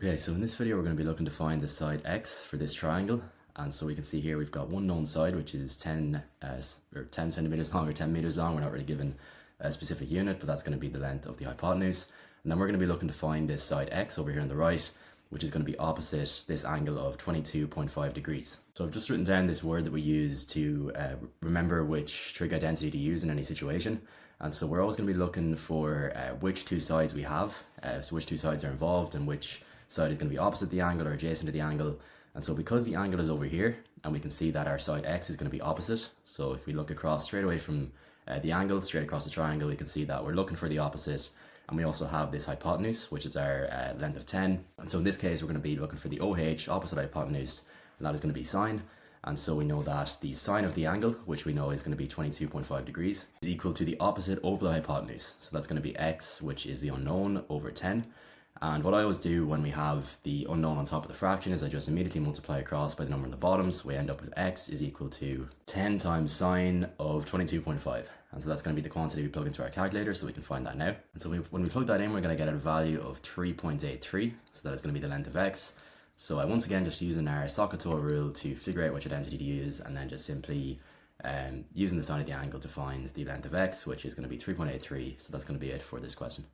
Okay, so in this video we're going to be looking to find the side x for this triangle, and so we can see here we've got one known side which is 10 centimeters long or 10 meters long. We're not really given a specific unit, but that's going to be the length of the hypotenuse. And then we're going to be looking to find this side x over here on the right, which is going to be opposite this angle of 22.5 degrees. So I've just written down this word that we use to remember which trig identity to use in any situation. And so we're always going to be looking for which two sides we have, so which two sides are involved and which side is going to be opposite the angle or adjacent to the angle. And so because the angle is over here and we can see that our side x is going to be opposite, so if we look across straight away from the angle straight across the triangle, we can see that we're looking for the opposite. And we also have this hypotenuse, which is our length of 10. And so in this case we're going to be looking for the OH, opposite hypotenuse, and that is going to be sine. And so we know that the sine of the angle, which we know is going to be 22.5 degrees, is equal to the opposite over the hypotenuse. So that's going to be x, which is the unknown, over 10. And what I always do when we have the unknown on top of the fraction is I just immediately multiply across by the number on the bottom. So we end up with x is equal to 10 times sine of 22.5. And so that's going to be the quantity we plug into our calculator, so we can find that now. And so when we plug that in, we're going to get a value of 3.83. So that is going to be the length of x. So I once again just using our SOHCAHTOA rule to figure out which identity to use, and then just simply using the sine of the angle to find the length of x, which is going to be 3.83. So that's going to be it for this question.